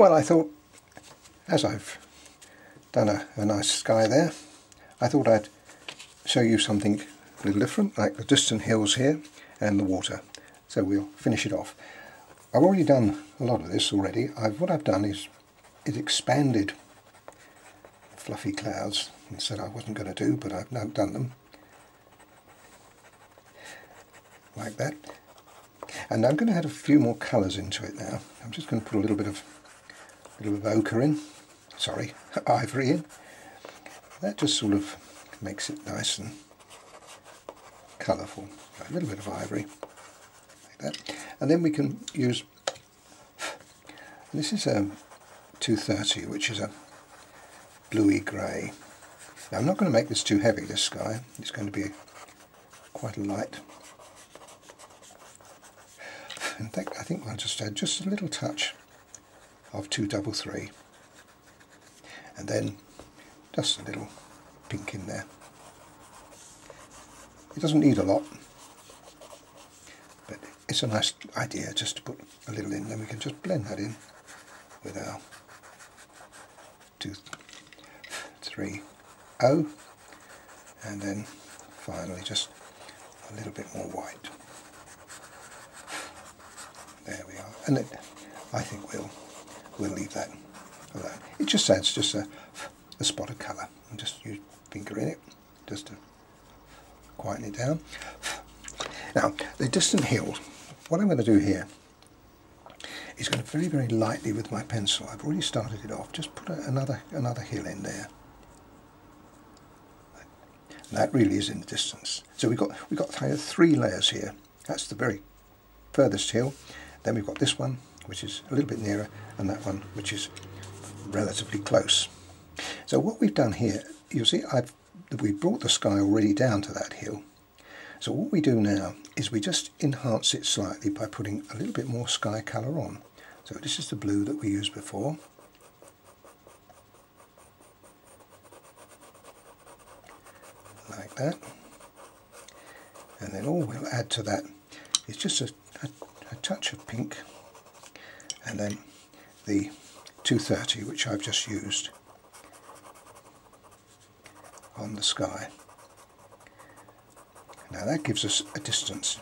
Well, I thought, as I've done a nice sky there, I thought I'd show you something a little different, like the distant hills here and the water. So we'll finish it off. I've already done a lot of this already. What I've done is expanded fluffy clouds. I said I wasn't going to do, but I've now done them. Like that. And I'm going to add a few more colours into it now. I'm just going to put a little bit of ochre in. Sorry, ivory in. That just sort of makes it nice and colourful. A little bit of ivory. Like that. And then we can use, this is a 230, which is a bluey grey. Now I'm not going to make this too heavy, this sky. It's going to be quite a light. In fact, I think I'll just add just a little touch of 233, and then just a little pink in there. It doesn't need a lot, but it's a nice idea just to put a little in. Then we can just blend that in with our 230, and then finally just a little bit more white. There we are, and I think we'll leave that alone. It just adds just a spot of colour, and just use finger in it just to quieten it down. Now the distant hills, what I'm going to do here is going to very lightly with my pencil. I've already started it off. Just put another hill in there. And that really is in the distance. So we've got 3 layers here. That's the very furthest hill. Then we've got this one, which is a little bit nearer, and that one, which is relatively close. So what we've done here, you'll see we've brought the sky already down to that hill. So what we do now is we just enhance it slightly by putting a little bit more sky colour on. So this is the blue that we used before. Like that. And then all we'll add to that is just a touch of pink, and then the 230, which I've just used on the sky. Now that gives us a distance.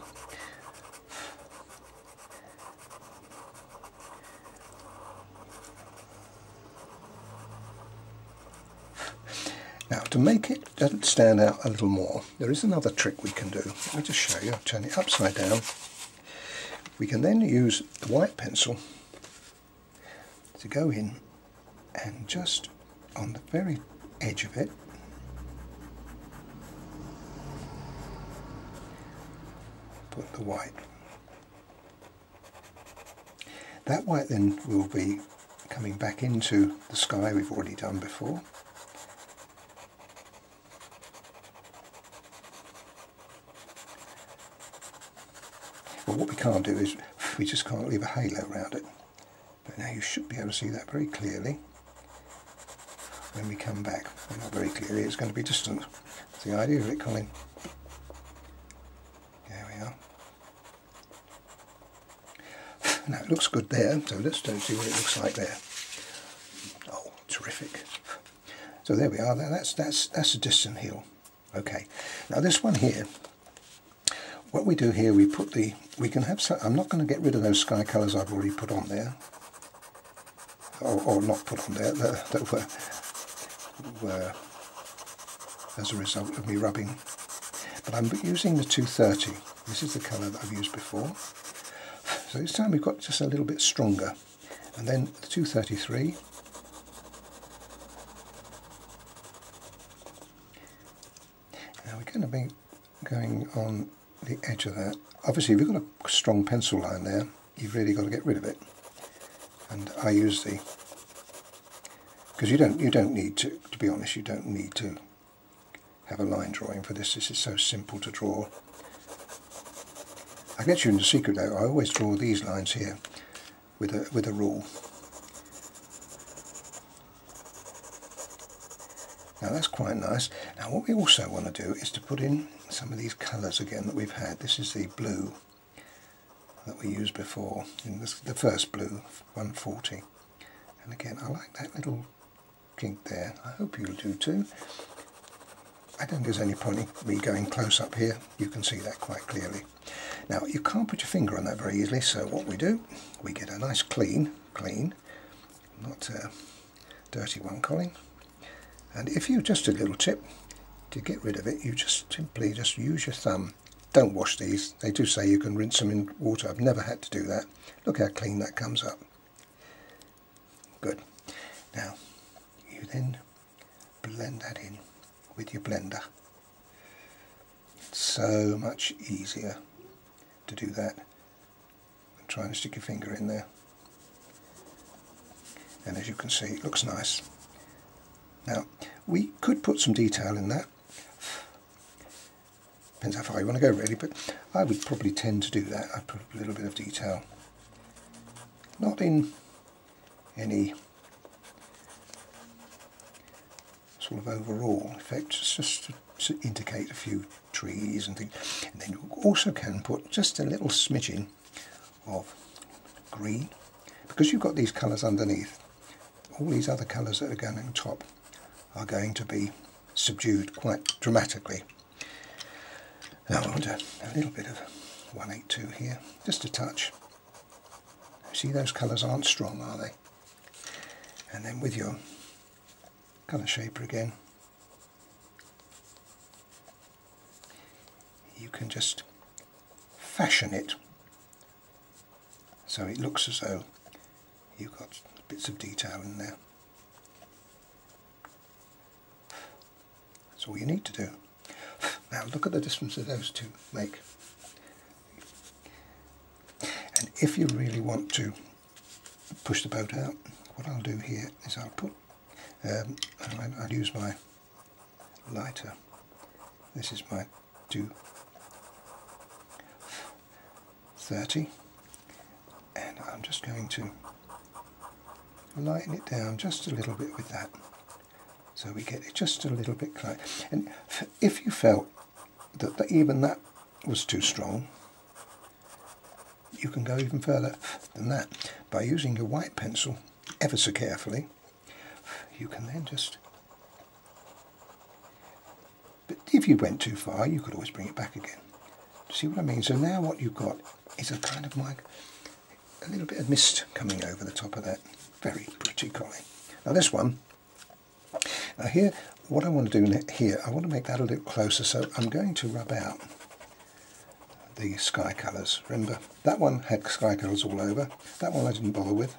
Now to make it stand out a little more, there is another trick we can do. Let me just show you. I'll turn it upside down. We can then use the white pencil to go in and just on the very edge of it put the white. That white then will be coming back into the sky we've already done before. But what we can't do is we just can't leave a halo around it. But now you should be able to see that very clearly when we come back. Well, not very clearly, it's going to be distant. That's the idea of it, Colin. There we are. Now it looks good there, so let's see what it looks like there. Oh, terrific. So there we are. That's a distant hill. Okay. Now this one here, what we do here, we can have some, I'm not going to get rid of those sky colours I've already put on there, or not put on there, that were as a result of me rubbing. But I'm using the 230. This is the colour that I've used before. So this time we've got just a little bit stronger. And then the 233. Now we're going to be going on the edge of that. Obviously if you've got a strong pencil line there, you've really got to get rid of it. And I use the, because you don't need to be honest, you don't need to have a line drawing for this. This is so simple to draw. I get you in the secret though, I always draw these lines here with a rule. Now that's quite nice. Now what we also want to do is to put in some of these colours again that we've had. This is the blue that we used before, in the first blue, 140. And again, I like that little kink there. I hope you'll do too. I don't think there's any point in me going close up here. You can see that quite clearly. Now, you can't put your finger on that very easily, so what we do, we get a nice clean, not a dirty one, Colin. And if you, just a little tip, to get rid of it, you just simply just use your thumb. Don't wash these. They do say you can rinse them in water. I've never had to do that. Look how clean that comes up. Good. Now, you then blend that in with your blender. It's so much easier to do that than trying to stick your finger in there. And as you can see, it looks nice. Now, we could put some detail in that. Depends how far you want to go really, but I would probably tend to do that. I'd put a little bit of detail. Not in any sort of overall effect, just to indicate a few trees and things. And then you also can put just a little smidgen of green, because you've got these colours underneath. All these other colours that are going on top are going to be subdued quite dramatically. Now I want a little bit of 182 here, just a touch. See, those colours aren't strong, are they? And then with your colour shaper again, you can just fashion it so it looks as though you've got bits of detail in there. That's all you need to do. Now look at the difference that those two make. And if you really want to push the boat out, what I'll do here is I'll put, I'll use my lighter. This is my 230, and I'm just going to lighten it down just a little bit with that, so we get it just a little bit clear. And if you felt that even that was too strong, you can go even further than that by using your white pencil ever so carefully. You can then just, but if you went too far, you could always bring it back again. See what I mean? So now what you've got is a kind of like a little bit of mist coming over the top of that. Very pretty, Colin. Now this one, now here, what I want to do here, I want to make that a little closer, so I'm going to rub out the sky colours. Remember, that one had sky colours all over. That one I didn't bother with,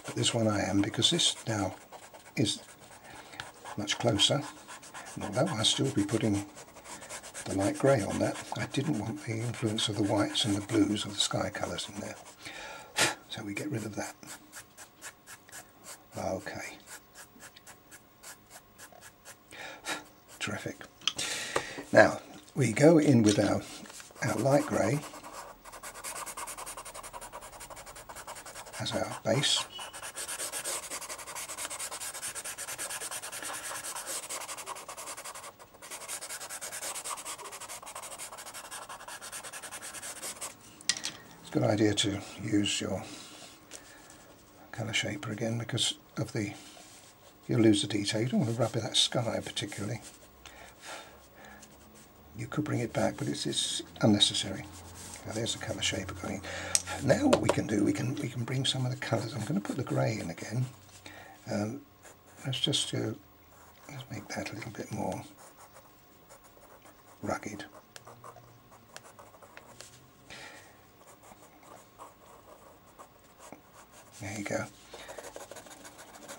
but this one I am, because this now is much closer. And although I'll still be putting the light grey on that, I didn't want the influence of the whites and the blues of the sky colours in there. So we get rid of that. Okay. Terrific. Now we go in with our light grey as our base. It's a good idea to use your colour shaper again, because of the, you'll lose the detail. You don't want to rub that sky particularly. You could bring it back, but it's unnecessary. Now there's the colour shaper going. Now what we can do, we can bring some of the colours. I'm going to put the grey in again. Let's just go, let's make that a little bit more rugged. There you go.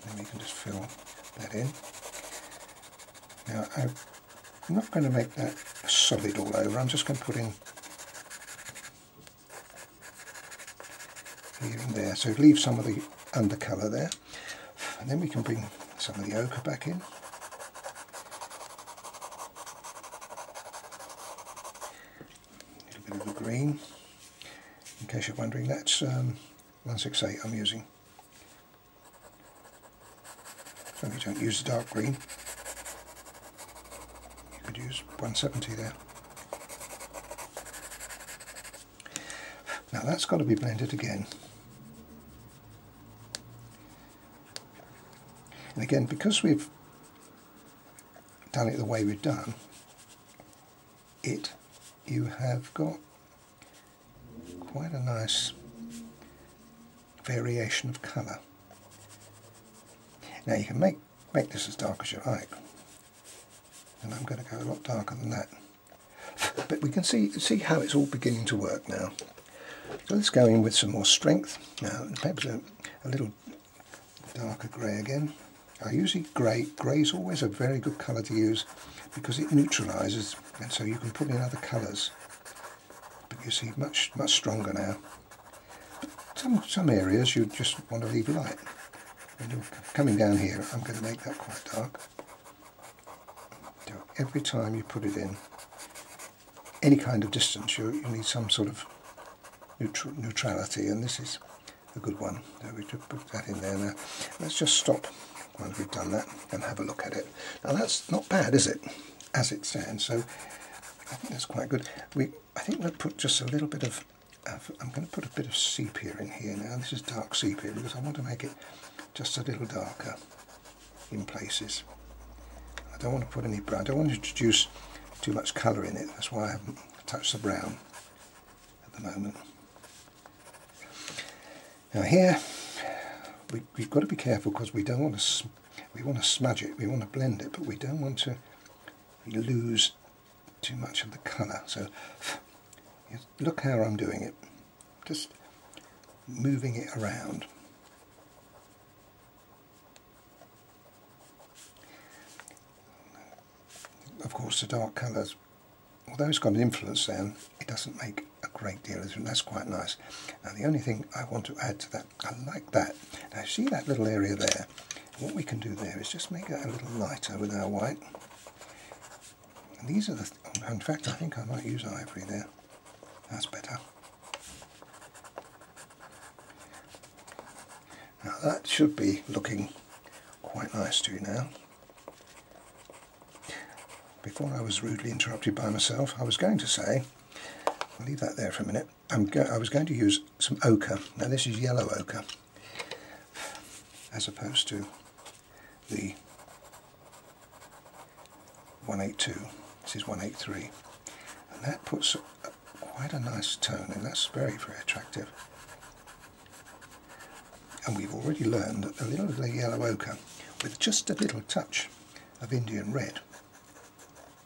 Then we can just fill that in. Now I'm not going to make that solid all over. I'm just going to put in here and there, so leave some of the undercolour there, and then we can bring some of the ochre back in. A little bit of the green. In case you're wondering, that's 168 I'm using. So you don't use the dark green. You could use 170 there. Now that's got to be blended again. And again, because we've done it the way we've done it, you have got quite a nice variation of colour. Now you can make this as dark as you like, and I'm going to go a lot darker than that. But we can see how it's all beginning to work now. So let's go in with some more strength. Now perhaps a little darker grey again. I usually grey is always a very good colour to use because it neutralises, and so you can put in other colours. But you see much stronger now. But some areas you just want to leave light. When you're coming down here, I'm going to make that quite dark. So every time you put it in any kind of distance, you need some sort of neutrality, and this is a good one. So we just put that in there now. Let's just stop once we've done that and have a look at it. Now that's not bad, is it, as it stands? So I think that's quite good. I think we'll put just a little bit of I'm going to put a bit of sepia in here now. This is dark sepia because I want to make it just a little darker in places. I don't want to put any brown. I don't want to introduce too much colour in it. That's why I haven't touched the brown at the moment. Now here we've got to be careful because we don't want to. We want to smudge it. We want to blend it, but we don't want to lose too much of the colour. So look how I'm doing it. Just moving it around. Of course, the dark colours, although it's got an influence then, it doesn't make a great deal of difference. That's quite nice. Now the only thing I want to add to that, I like that. Now see that little area there? What we can do there is just make it a little lighter with our white. And these are in fact I think I might use ivory there. That's better. Now that should be looking quite nice to you now. Before I was rudely interrupted by myself, I was going to say, I'll leave that there for a minute, I was going to use some ochre. Now this is yellow ochre, as opposed to the 182, this is 183. And that puts quite a nice tone, and that's very, very attractive. And we've already learned that a little of the yellow ochre, with just a little touch of Indian red,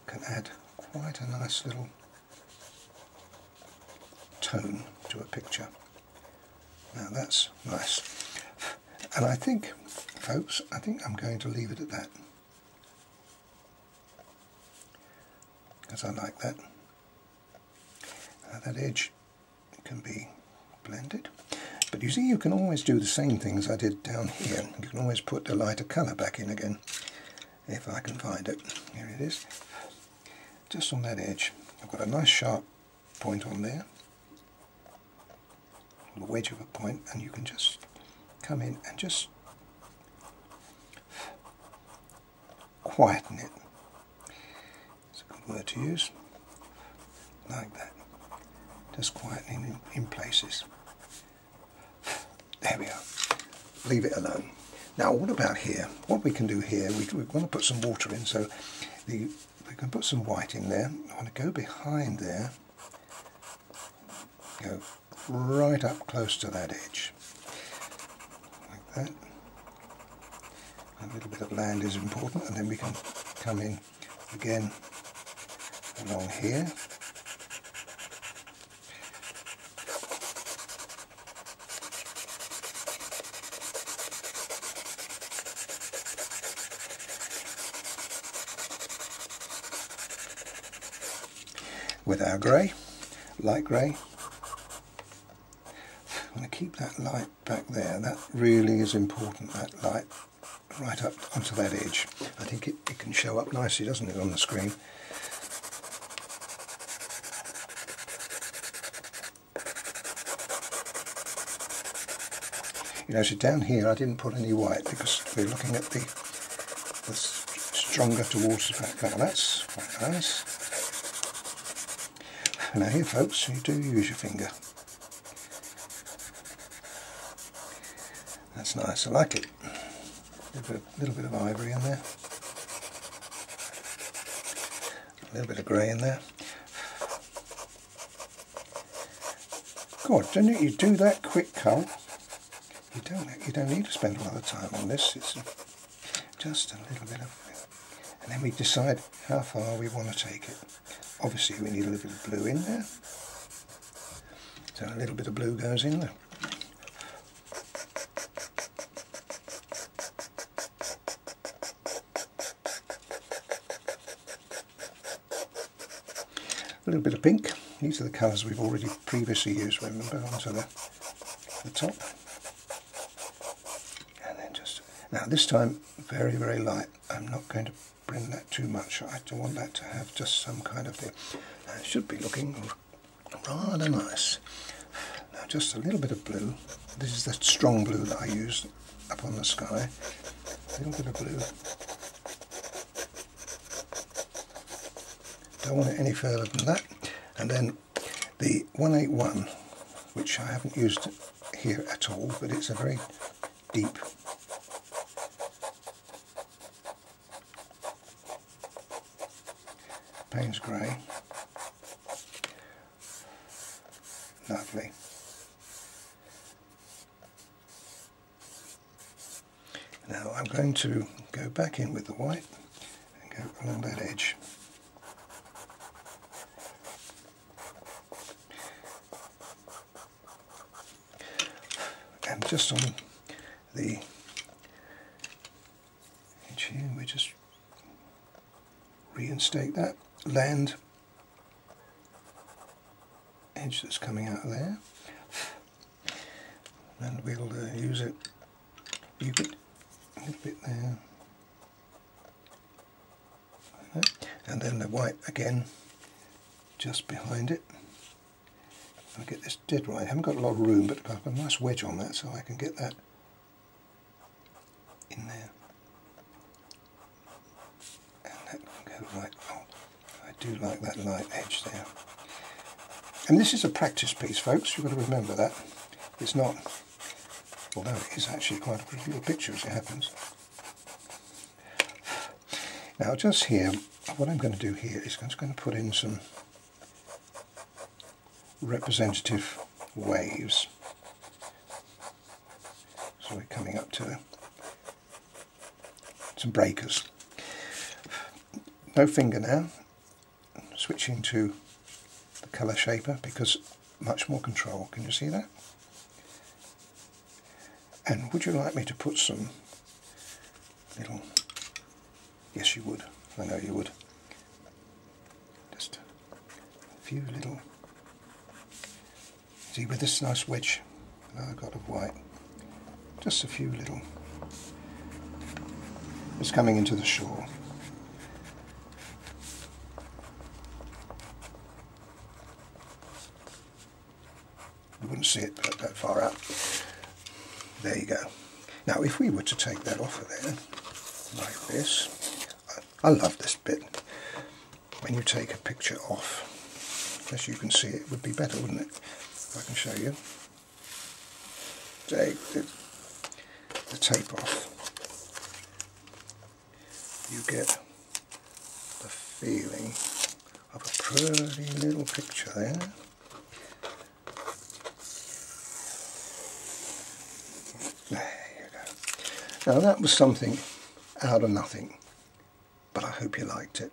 can add quite a nice little tone to a picture. Now that's nice. And I think, folks, I'm going to leave it at that. Because I like that. That edge can be blended. But you see, you can always do the same thing as I did down here. You can always put the lighter colour back in again, if I can find it. Here it is. Just on that edge. I've got a nice sharp point on there. A wedge of a point, and you can just come in and just quieten it. It's a good word to use. Like that. Just quietening in places. There we are. Leave it alone. Now what about here? What we can do here, we want to put some water in, so we can put some white in there. I want to go behind there, go right up close to that edge, like that. A little bit of land is important, and then we can come in again along here. With our grey, light grey. I'm going to keep that light back there. That really is important, that light right up onto that edge. I think it can show up nicely, doesn't it, on the screen? You know, so down here I didn't put any white because we're looking at the stronger towards the back. Now that's quite nice. Now here, folks, you do use your finger. That's nice, I like it. A little bit of ivory in there. A little bit of grey in there. God, don't you do that quick, Cole? You don't need to spend a lot of time on this. It's just a little bit of, and then we decide how far we want to take it. Obviously, we need a little bit of blue in there. So a little bit of blue goes in there. A little bit of pink. These are the colours we've already previously used, remember, onto the top. And then just, now this time, very, very light. I'm not going to bring that too much. I don't want that to have just some kind of thing. Now it should be looking rather nice. Now just a little bit of blue. This is the strong blue that I used up on the sky. A little bit of blue. Don't want it any further than that. And then the 181, which I haven't used here at all, but it's a very deep Payne's grey. Lovely. Now I'm going to go back in with the white and go along that edge. And just on the edge here, we just reinstate that land edge that's coming out of there, and we'll use it a little bit there, like that. And then the white again just behind it. I'll get this dead right. I haven't got a lot of room, but I've got a nice wedge on that, so I can get that in there. And that can go right. Oh, I do like that light edge there. And this is a practice piece, folks. You've got to remember that. It's not, although it is actually quite a pretty little picture as it happens. Now just here, what I'm going to do here is I'm just going to put in some representative waves. So we're coming up to some breakers. No finger now. Switching to the colour shaper because much more control. Can you see that? And would you like me to put some little... Yes, you would. I know you would. Just a few little... See, with this nice wedge that I've got of white, just a few little... It's coming into the shore. You wouldn't see it that far up. There you go. Now, if we were to take that off of there, like this, I love this bit. When you take a picture off, as you can see, it would be better, wouldn't it? If I can show you. Take the tape off. You get the feeling of a pretty little picture there. There you go. Now that was something out of nothing, but I hope you liked it.